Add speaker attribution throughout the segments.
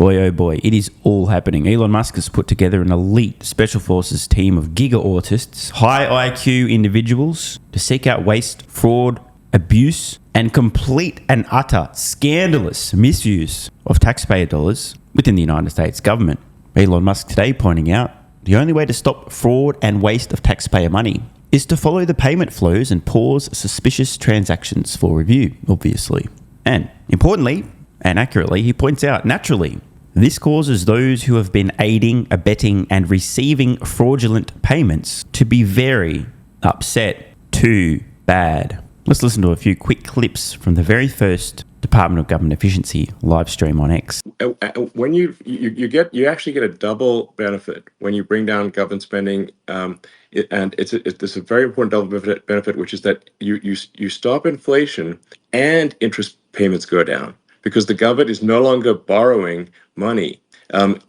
Speaker 1: Boy, oh boy, it is all happening. Elon Musk has put together an elite special forces team of giga-autists, high IQ individuals to seek out waste, fraud, abuse, and complete and utter scandalous misuse of taxpayer dollars within the United States government. Elon Musk today pointing out the only way to stop fraud and waste of taxpayer money is to follow the payment flows and pause suspicious transactions for review, obviously. And importantly, and accurately, he points out, naturally, this causes those who have been aiding, abetting, and receiving fraudulent payments to be very upset. Too bad. Let's listen to a few quick clips from the very first Department of Government Efficiency live stream on X.
Speaker 2: When you actually get a double benefit when you bring down government spending, and it's a very important double benefit, which is that you stop inflation and interest payments go down, because the government is no longer borrowing money. If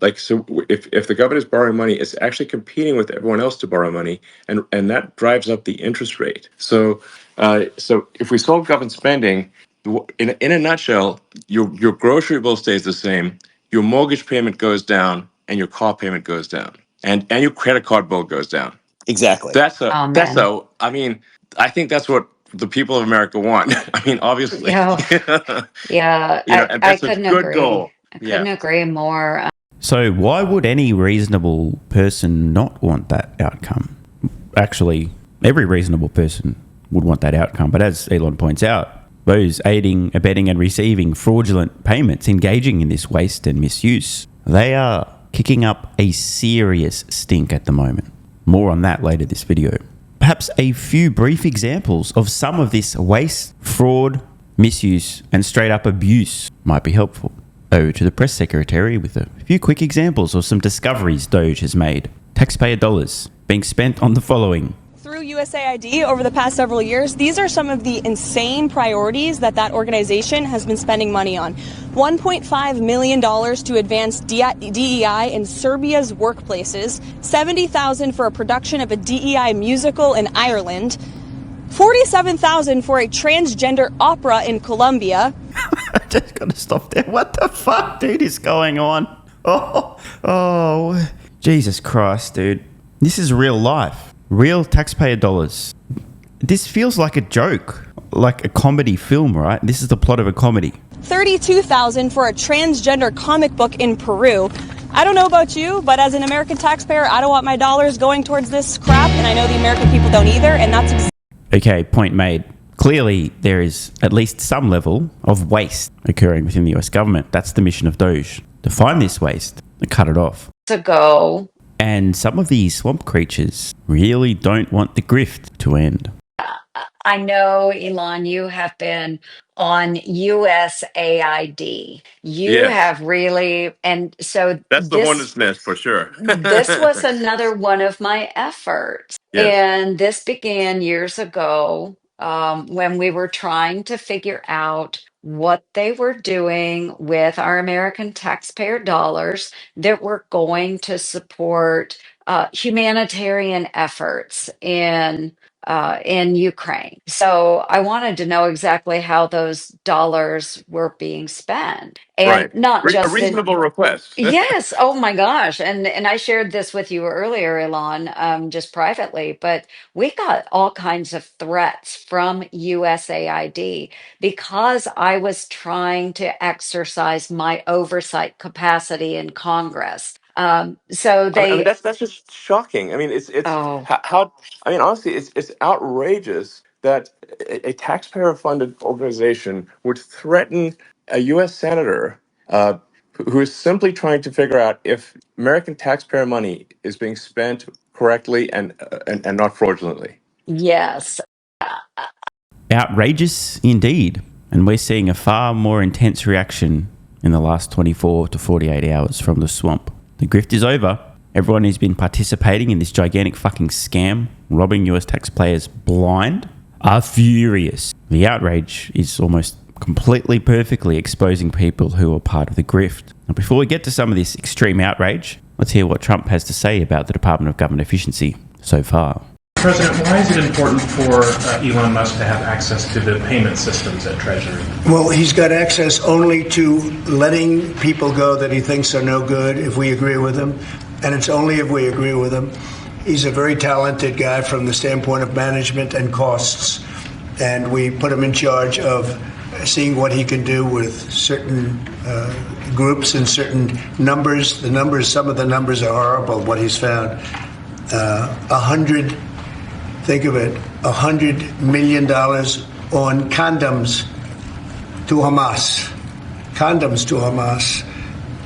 Speaker 2: the government is borrowing money, it's actually competing with everyone else to borrow money, and that drives up the interest rate. So if we solve government spending, in a nutshell, your grocery bill stays the same, your mortgage payment goes down, and your car payment goes down, and your credit card bill goes down.
Speaker 3: Exactly.
Speaker 2: I mean, I think that's what the people of America want. I mean, obviously.
Speaker 4: Yeah,
Speaker 2: and that's a good goal.
Speaker 4: I couldn't agree more.
Speaker 1: So why would any reasonable person not want that outcome? Actually, every reasonable person would want that outcome. But as Elon points out, those aiding, abetting, and receiving fraudulent payments, engaging in this waste and misuse, they are kicking up a serious stink at the moment. More on that later this video. Perhaps a few brief examples of some of this waste, fraud, misuse, and straight up abuse might be helpful. Over to the press secretary with a few quick examples of some discoveries DOGE has made. Taxpayer dollars being spent on the following.
Speaker 5: Through USAID over the past several years, these are some of the insane priorities that organization has been spending money on. $1.5 million to advance DEI in Serbia's workplaces, $70,000 for a production of a DEI musical in Ireland, $47,000 for a transgender opera in Colombia.
Speaker 1: I just gotta stop there. What the fuck, dude, is going on? Oh, Jesus Christ, dude. This is real life. Real taxpayer dollars. This feels like a joke, like a comedy film, right? This is the plot of a comedy.
Speaker 5: $32,000 for a transgender comic book in Peru. I don't know about you, but as an American taxpayer, I don't want my dollars going towards this crap, and I know the American people don't either, and that's
Speaker 1: Okay, point made. Clearly, there is at least some level of waste occurring within the US government. That's the mission of DOGE, to find this waste and cut it off.
Speaker 4: To go.
Speaker 1: And some of these swamp creatures really don't want the grift to end.
Speaker 4: I know, Elon, you have been on USAID. You have really, and so
Speaker 2: that's the hornet's nest for sure.
Speaker 4: This was another one of my efforts.
Speaker 2: Yes.
Speaker 4: And this began years ago when we were trying to figure out what they were doing with our American taxpayer dollars that were going to support humanitarian efforts in Ukraine. So I wanted to know exactly how those dollars were being spent, and not just
Speaker 2: a reasonable request.
Speaker 4: Yes. Oh my gosh. And I shared this with you earlier, Elon, just privately, but we got all kinds of threats from USAID because I was trying to exercise my oversight capacity in Congress. So they.
Speaker 2: I mean, that's just shocking. I mean, it's how. I mean, honestly, it's outrageous that a taxpayer-funded organization would threaten a U.S. senator who is simply trying to figure out if American taxpayer money is being spent correctly and not fraudulently.
Speaker 4: Yes.
Speaker 1: Outrageous indeed. And we're seeing a far more intense reaction in the last 24 to 48 hours from the swamp. The grift is over. Everyone who's been participating in this gigantic fucking scam, robbing US taxpayers blind, are furious. The outrage is almost completely perfectly exposing people who are part of the grift. Now, before we get to some of this extreme outrage, let's hear what Trump has to say about the Department of Government Efficiency so far.
Speaker 3: President, why is it important for Elon Musk to have access to the payment systems at Treasury?
Speaker 6: Well, he's got access only to letting people go that he thinks are no good if we agree with him, and it's only if we agree with him. He's a very talented guy from the standpoint of management and costs, and we put him in charge of seeing what he can do with certain groups and certain numbers. Some of the numbers are horrible, what he's found. Think of it, $100 million on condoms to Hamas,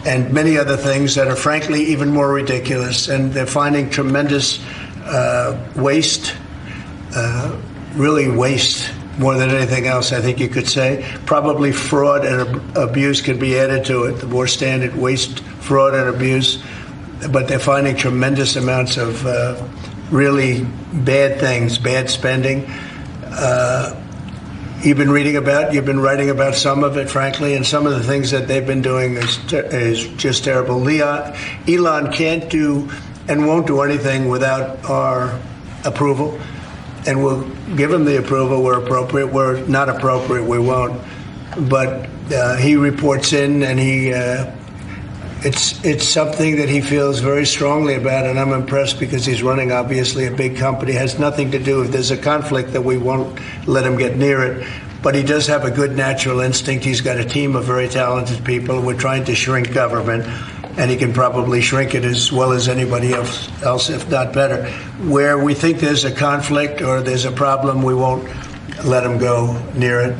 Speaker 6: and many other things that are frankly even more ridiculous. And they're finding tremendous waste, really waste more than anything else, I think you could say. Probably fraud and abuse could be added to it, the more standard waste, fraud and abuse. But they're finding tremendous amounts of really bad things, bad spending. You've been writing about some of it, frankly, and some of the things that they've been doing is just terrible. Elon can't do and won't do anything without our approval, and we'll give him the approval where appropriate. Where not appropriate, we won't. But he reports in, and it's something that he feels very strongly about, and I'm impressed because he's running, obviously, a big company. It has nothing to do, if there's a conflict, that we won't let him get near it. But he does have a good natural instinct. He's got a team of very talented people. We're trying to shrink government, and he can probably shrink it as well as anybody else, if not better. Where we think there's a conflict or there's a problem, we won't let him go near it.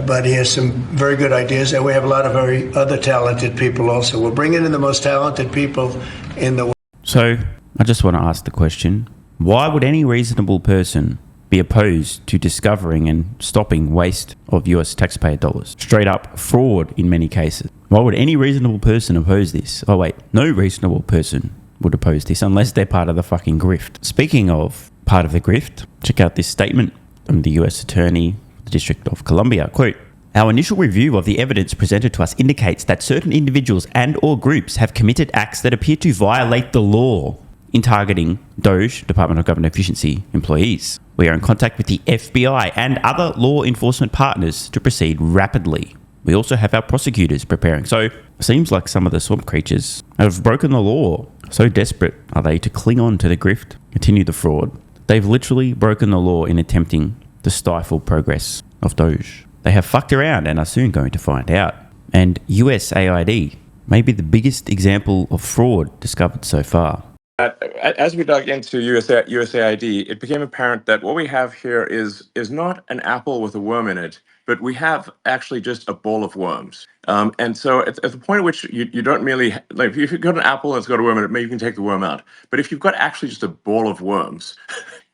Speaker 6: But he has some very good ideas, and we have a lot of very other talented people also. We're bringing in the most talented people in the world.
Speaker 1: So I just want to ask the question, why would any reasonable person be opposed to discovering and stopping waste of US taxpayer dollars? Straight up fraud in many cases. Why would any reasonable person oppose this? Oh wait, no reasonable person would oppose this unless they're part of the fucking grift. Speaking of part of the grift, check out this statement from the US Attorney, the District of Columbia. Quote, "Our initial review of the evidence presented to us indicates that certain individuals and or groups have committed acts that appear to violate the law in targeting DOGE, Department of Government Efficiency, employees. We are in contact with the FBI and other law enforcement partners to proceed rapidly. We also have our prosecutors preparing." So it seems like some of the swamp creatures have broken the law. So desperate are they to cling on to the grift, continue the fraud. They've literally broken the law in attempting to stifle progress of DOGE. They have fucked around and are soon going to find out. And USAID may be the biggest example of fraud discovered so far.
Speaker 2: As we dug into USAID, it became apparent that what we have here is not an apple with a worm in it, but we have actually just a bowl of worms. And so at the point at which you don't merely, like if you've got an apple and it's got a worm in it, maybe you can take the worm out. But if you've got actually just a bowl of worms,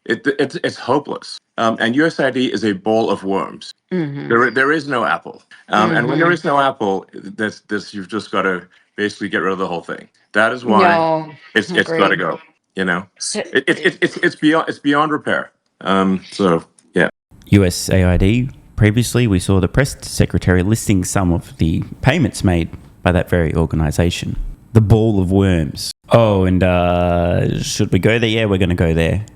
Speaker 2: it's hopeless. And USAID is a bowl of worms. Mm-hmm. There is no apple. And when there is no apple, you've just got to basically get rid of the whole thing. That is why it's got to go. You know, it's beyond repair. So yeah.
Speaker 1: USAID. Previously, we saw the press secretary listing some of the payments made by that very organisation. The ball of worms. Oh, and should we go there? Yeah, we're going to go there.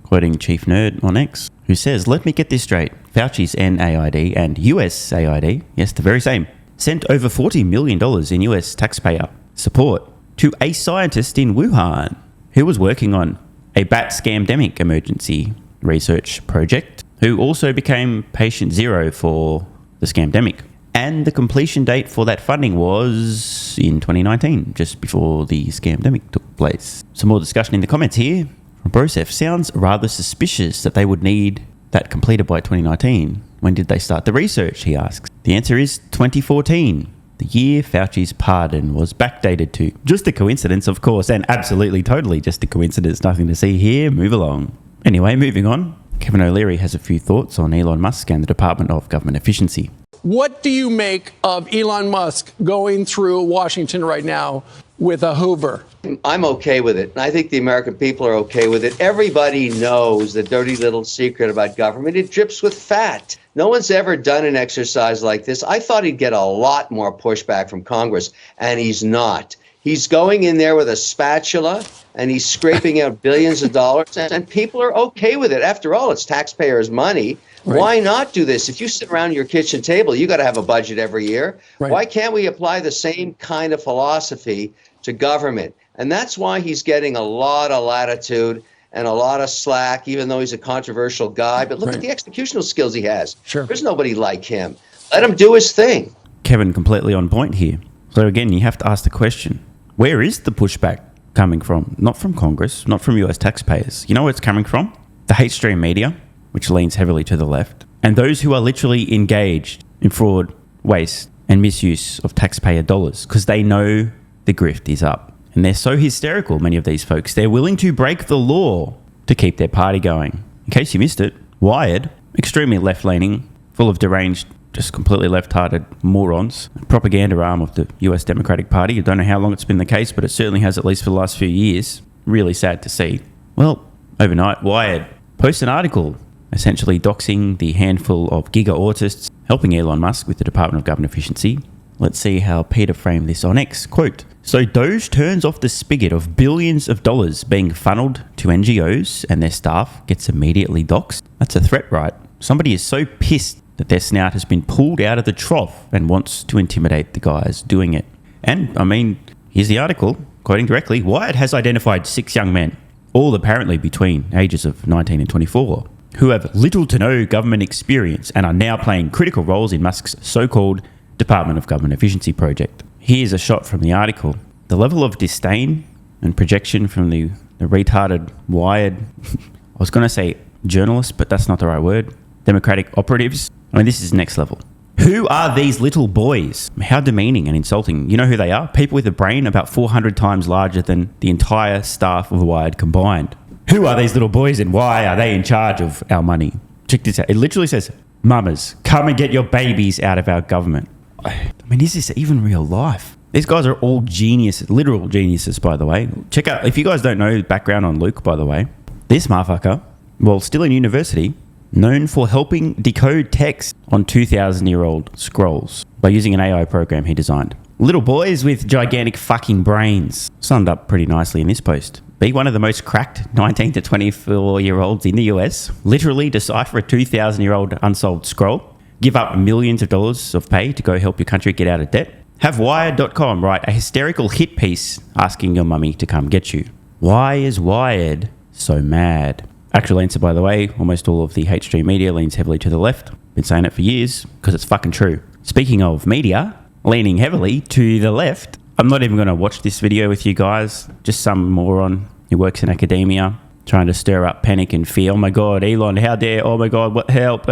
Speaker 1: Quoting Chief Nerd on X, who says, "Let me get this straight. Fauci's NAID and USAID, yes, the very same, sent over $40 million in US taxpayer support to a scientist in Wuhan who was working on a bat scamdemic emergency research project, who also became patient zero for the scamdemic. And the completion date for that funding was in 2019, just before the scamdemic took place." Some more discussion in the comments here. Brosef, "Sounds rather suspicious that they would need that completed by 2019. When did they start the research?" he asks. The answer is 2014, the year Fauci's pardon was backdated to. Just a coincidence, of course, and absolutely totally just a coincidence. Nothing to see here. Move along. Anyway, moving on. Kevin O'Leary has a few thoughts on Elon Musk and the Department of Government Efficiency.
Speaker 7: What do you make of Elon Musk going through Washington right now with a Hoover?
Speaker 8: I'm okay with it. And I think the American people are okay with it. Everybody knows the dirty little secret about government. It drips with fat. No one's ever done an exercise like this. I thought he'd get a lot more pushback from Congress, and he's not. He's going in there with a spatula and he's scraping out billions of dollars, and people are okay with it. After all, it's taxpayers' money. Right. Why not do this? If you sit around your kitchen table, you got to have a budget every year. Right. Why can't we apply the same kind of philosophy to government? And that's why he's getting a lot of latitude and a lot of slack, even though he's a controversial guy. But look at the executional skills he has. Sure. There's nobody like him. Let him do his thing.
Speaker 1: Kevin, completely on point here. So again, you have to ask the question, where is the pushback coming from? Not from Congress, not from US taxpayers. You know where it's coming from? The hate stream media, which leans heavily to the left, and those who are literally engaged in fraud, waste, and misuse of taxpayer dollars, because they know the grift is up. And they're so hysterical, many of these folks, they're willing to break the law to keep their party going. In case you missed it, Wired, extremely left-leaning, full of deranged, just completely left-hearted morons, propaganda arm of the US Democratic Party. I don't know how long it's been the case, but it certainly has, at least for the last few years. Really sad to see. Well, overnight, Wired posts an article essentially doxing the handful of giga autists helping Elon Musk with the Department of Government Efficiency. Let's see how Peter framed this on X. Quote, "So DOGE turns off the spigot of billions of dollars being funneled to NGOs and their staff gets immediately doxed? That's a threat, right? Somebody is so pissed that their snout has been pulled out of the trough and wants to intimidate the guys doing it." And, I mean, here's the article, quoting directly, "Wired has identified 6 young men, all apparently between ages of 19 and 24, who have little to no government experience and are now playing critical roles in Musk's so-called Department of Government Efficiency project." Here's a shot from the article. The level of disdain and projection from the retarded, Wired, I was going to say journalists, but that's not the right word, Democratic operatives. I mean, this is next level. Who are these little boys? How demeaning and insulting. You know who they are? People with a brain about 400 times larger than the entire staff of Wired combined. Who are these little boys and why are they in charge of our money? Check this out. It literally says, "Mamas, come and get your babies out of our government." I mean, is this even real life? These guys are all geniuses, literal geniuses, by the way. Check out, if you guys don't know background on Luke, by the way, this motherfucker, while still in university, known for helping decode text on 2,000-year-old scrolls by using an AI program he designed. Little boys with gigantic fucking brains. Summed up pretty nicely in this post. Be one of the most cracked 19 to 24-year-olds in the US. Literally decipher a 2,000-year-old unsolved scroll. Give up millions of dollars of pay to go help your country get out of debt. Have Wired.com write a hysterical hit piece asking your mummy to come get you. Why is Wired so mad? Actual answer, by the way, almost all of the hate stream media leans heavily to the left. Been saying it for years because it's fucking true. Speaking of media leaning heavily to the left, I'm not even going to watch this video with you guys. Just some moron who works in academia trying to stir up panic and fear. Oh my God, Elon, how dare? Oh my God, what help?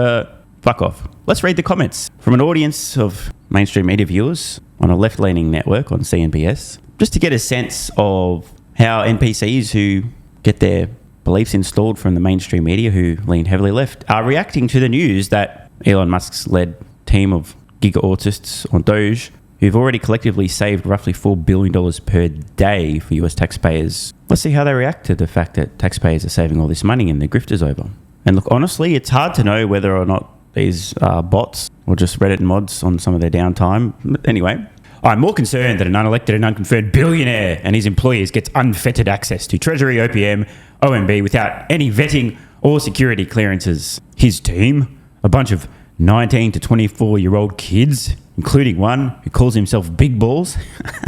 Speaker 1: Fuck off. Let's read the comments from an audience of mainstream media viewers on a left-leaning network on CNBS, just to get a sense of how NPCs who get their beliefs installed from the mainstream media who lean heavily left are reacting to the news that Elon Musk's led team of giga autists on DOGE, who've already collectively saved roughly $4 billion per day for US taxpayers. Let's see how they react to the fact that taxpayers are saving all this money and the grift is over. And look, honestly, it's hard to know whether or not these are bots or just Reddit mods on some of their downtime. But anyway, I'm more concerned that an unelected and unconfirmed billionaire and his employees gets unfettered access to Treasury, OPM, OMB without any vetting or security clearances. His team, a bunch of 19 to 24-year-old kids, including one who calls himself Big Balls.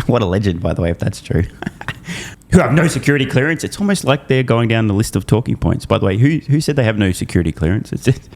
Speaker 1: What a legend, by the way, if that's true. Who have no security clearance. It's almost like they're going down the list of talking points. By the way, who said they have no security clearance? It's just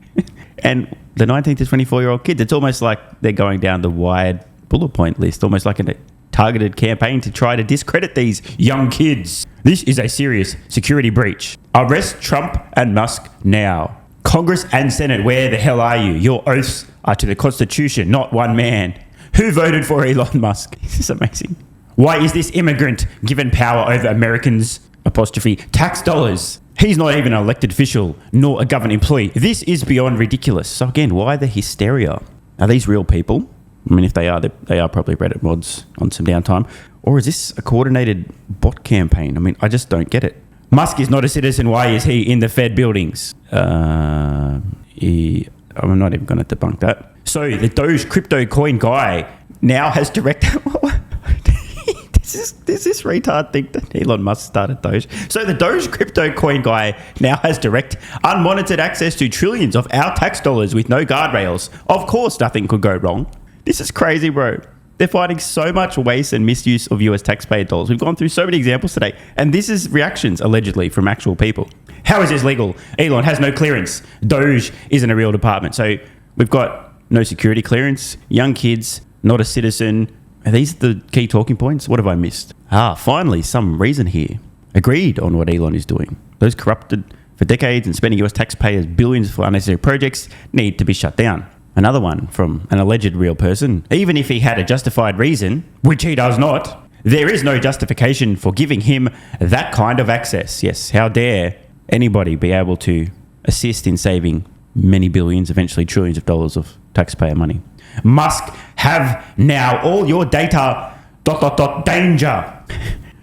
Speaker 1: and the 19 to 24-year-old kids, it's almost like they're going down the Wired bullet point list, almost like a targeted campaign to try to discredit these young kids. This is a serious security breach. Arrest Trump and Musk now. Congress and Senate, where the hell are you? Your oaths are to the Constitution, not one man. Who voted for Elon Musk? This is amazing. Why is this immigrant given power over Americans' tax dollars? He's not even an elected official, nor a government employee. This is beyond ridiculous. So again, why the hysteria? Are these real people? I mean, if they are probably Reddit mods on some downtime. Or is this a coordinated bot campaign? I mean, I just don't get it. Musk is not a citizen. Why is he in the Fed buildings? I'm not even going to debunk that. So the Doge crypto coin guy now has direct... This does this retard think that Elon Musk started Doge? So the Doge crypto coin guy now has direct, unmonitored access to trillions of our tax dollars with no guardrails. Of course, nothing could go wrong. This is crazy, bro. They're fighting so much waste and misuse of US taxpayer dollars. We've gone through so many examples today. And this is reactions, allegedly, from actual people. How is this legal? Elon has no clearance. Doge isn't a real department. So we've got no security clearance, young kids, not a citizen. Are these the key talking points? What have I missed? Finally, some reason here. Agreed on what Elon is doing. Those corrupted for decades and spending US taxpayers billions for unnecessary projects need to be shut down. Another one from an alleged real person. Even if he had a justified reason, which he does not, there is no justification for giving him that kind of access. Yes, how dare anybody be able to assist in saving many billions, eventually trillions of dollars of taxpayer money. Musk, have now all your data... danger.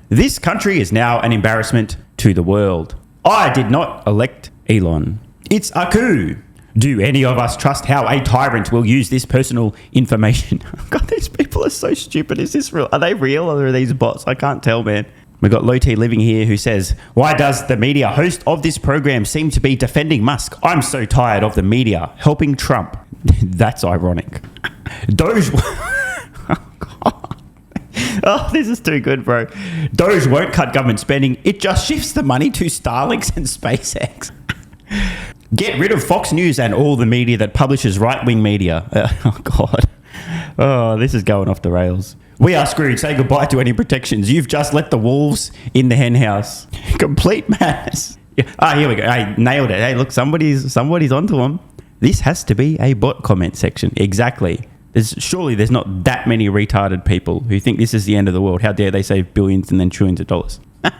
Speaker 1: This country is now an embarrassment to the world. I did not elect Elon. It's a coup. Do any of us trust how a tyrant will use this personal information? God, these people are so stupid. Is this real? Are they real or are these bots? I can't tell, man. We've got Low T Living here who says, why does the media host of this program seem to be defending Musk? I'm so tired of the media helping Trump. That's ironic. Doge... Oh, this is too good, bro. Doge won't cut government spending. It just shifts the money to Starlinks and SpaceX. Get rid of Fox News and all the media that publishes right-wing media. Oh, God. Oh, this is going off the rails. We are screwed. Say goodbye to any protections. You've just let the wolves in the hen house. Complete madness. Yeah. Here we go. I nailed it. Hey, look, somebody's onto them. This has to be a bot comment section. Exactly. Surely there's not that many retarded people who think this is the end of the world. How dare they save billions and then trillions of dollars? I'm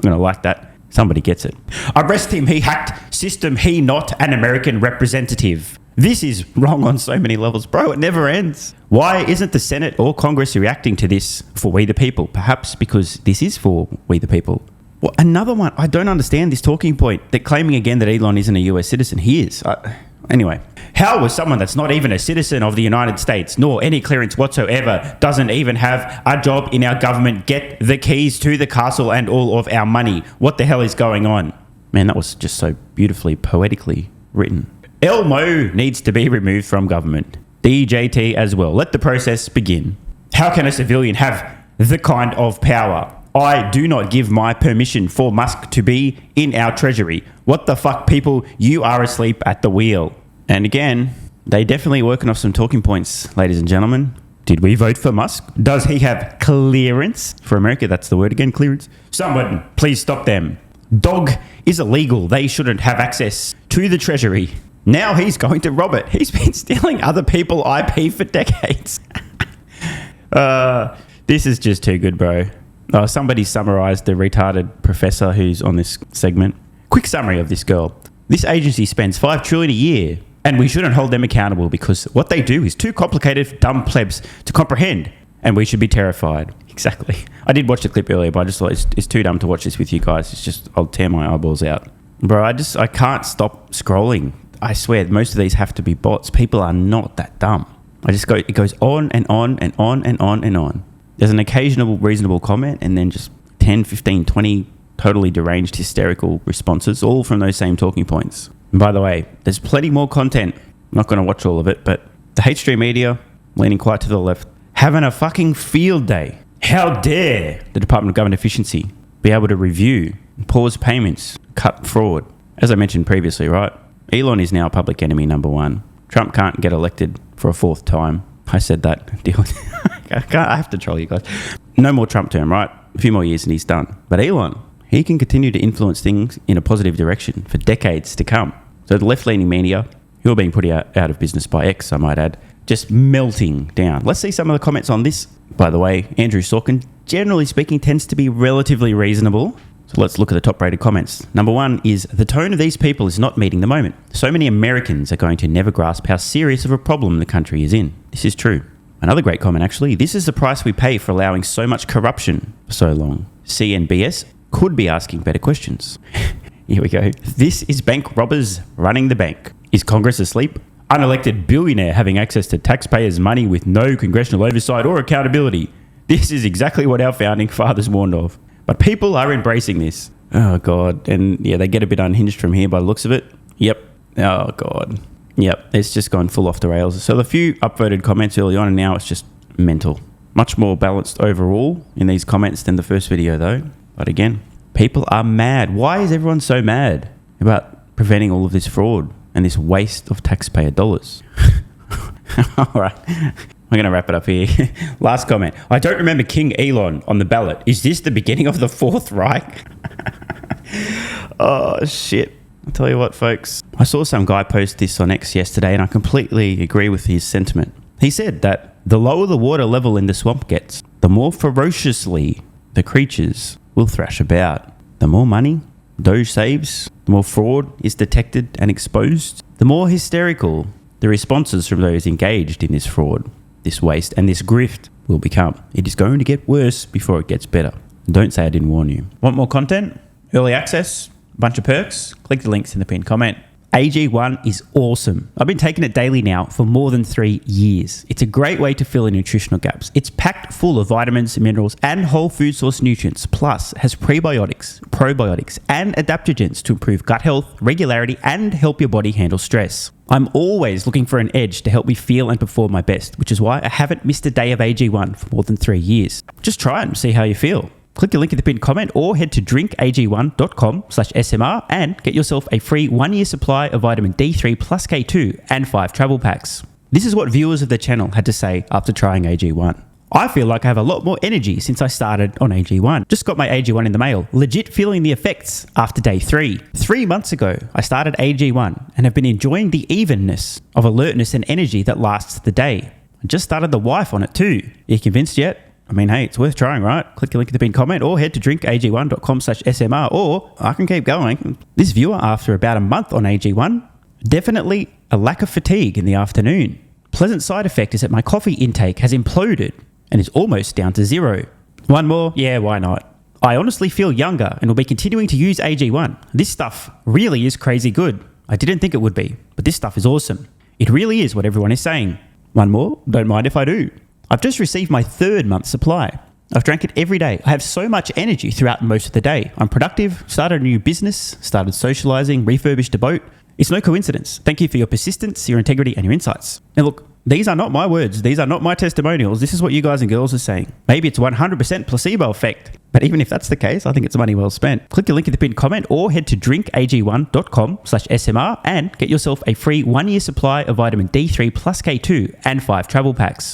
Speaker 1: going to like that. Somebody gets it. Arrest him. He hacked system. He not an American representative. This is wrong on so many levels. Bro, it never ends. Why isn't the Senate or Congress reacting to this for we the people? Perhaps because this is for we the people. Well, another one. I don't understand this talking point. They're claiming again that Elon isn't a US citizen. He is. Anyway, how was someone that's not even a citizen of the United States, nor any clearance whatsoever, doesn't even have a job in our government, get the keys to the castle and all of our money? What the hell is going on? Man, that was just so beautifully, poetically written. Elmo needs to be removed from government. DJT as well. Let the process begin. How can a civilian have the kind of power? I do not give my permission for Musk to be in our treasury. What the fuck, people? You are asleep at the wheel. And again, they definitely working off some talking points, ladies and gentlemen. Did we vote for Musk? Does he have clearance? For America, that's the word again, clearance. Someone, please stop them. DOGE is illegal. They shouldn't have access to the treasury. Now he's going to rob it. He's been stealing other people's IP for decades. This is just too good, bro. Somebody summarized the retarded professor who's on this segment. Quick summary of this girl. This agency spends $5 trillion a year, and we shouldn't hold them accountable because what they do is too complicated for dumb plebs to comprehend, and we should be terrified. Exactly. I did watch the clip earlier, but I just thought it's too dumb to watch this with you guys. It's just, I'll tear my eyeballs out. Bro, I can't stop scrolling. I swear, most of these have to be bots. People are not that dumb. It goes on and on and on and on and on. There's an occasional reasonable comment and then just 10, 15, 20 totally deranged, hysterical responses, all from those same talking points. And by the way, there's plenty more content. I'm not going to watch all of it, but the hate stream media, leaning quite to the left, having a fucking field day. How dare the Department of Government Efficiency be able to review, pause payments, cut fraud. As I mentioned previously, right? Elon is now public enemy number one. Trump can't get elected for a fourth time. I said that. I have to troll you guys. No more Trump term, right? A few more years and he's done. But Elon, he can continue to influence things in a positive direction for decades to come. So the left-leaning media, who are being put out of business by X, I might add, just melting down. Let's see some of the comments on this. By the way, Andrew Sorkin, generally speaking, tends to be relatively reasonable. So let's look at the top-rated comments. Number one is, the tone of these people is not meeting the moment. So many Americans are going to never grasp how serious of a problem the country is in. This is true. Another great comment, actually. This is the price we pay for allowing so much corruption for so long. CNBS could be asking better questions. Here we go. This is bank robbers running the bank. Is Congress asleep? Unelected billionaire having access to taxpayers' money with no congressional oversight or accountability. This is exactly what our founding fathers warned of. But people are embracing this. Oh, God. And yeah, they get a bit unhinged from here by the looks of it. Yep. Oh, God. Yep. It's just gone full off the rails. So the few upvoted comments early on, and now it's just mental. Much more balanced overall in these comments than the first video, though. But again, people are mad. Why is everyone so mad about preventing all of this fraud and this waste of taxpayer dollars? All right. I'm going to wrap it up here. Last comment. I don't remember King Elon on the ballot. Is this the beginning of the Fourth Reich? Oh, shit. I'll tell you what, folks. I saw some guy post this on X yesterday, and I completely agree with his sentiment. He said that the lower the water level in the swamp gets, the more ferociously the creatures will thrash about. The more money DOGE saves, the more fraud is detected and exposed, the more hysterical the responses from those engaged in this fraud, this waste, and this grift will become. It is going to get worse before it gets better. Don't say I didn't warn you. Want more content? Early access? Bunch of perks? Click the links in the pinned comment. AG1 is awesome. I've been taking it daily now for more than 3 years. It's a great way to fill in nutritional gaps. It's packed full of vitamins, minerals, and whole food source nutrients, plus has prebiotics, probiotics, and adaptogens to improve gut health, regularity, and help your body handle stress. I'm always looking for an edge to help me feel and perform my best, which is why I haven't missed a day of AG1 for more than 3 years. Just try it and see how you feel. Click the link in the pinned comment or head to drinkag1.com/SMR and get yourself a free 1-year supply of vitamin D3 plus K2 and 5 travel packs. This is what viewers of the channel had to say after trying AG1. I feel like I have a lot more energy since I started on AG1. Just got my AG1 in the mail. Legit feeling the effects after day 3. 3 months ago, I started AG1 and have been enjoying the evenness of alertness and energy that lasts the day. I just started the wife on it too. Are you convinced yet? I mean, hey, it's worth trying, right? Click the link in the pinned comment or head to drinkag1.com/SMR, or I can keep going. This viewer, after about a month on AG1, definitely a lack of fatigue in the afternoon. Pleasant side effect is that my coffee intake has imploded and is almost down to 0. One more? Yeah, why not? I honestly feel younger and will be continuing to use AG1. This stuff really is crazy good. I didn't think it would be, but this stuff is awesome. It really is what everyone is saying. One more? Don't mind if I do. I've just received my 3rd month supply. I've drank it every day. I have so much energy throughout most of the day. I'm productive, started a new business, started socializing, refurbished a boat. It's no coincidence. Thank you for your persistence, your integrity, and your insights. Now look, these are not my words. These are not my testimonials. This is what you guys and girls are saying. Maybe it's 100% placebo effect. But even if that's the case, I think it's money well spent. Click the link in the pinned comment or head to drinkag1.com/SMR and get yourself a free 1-year supply of vitamin D3 plus K2 and 5 travel packs.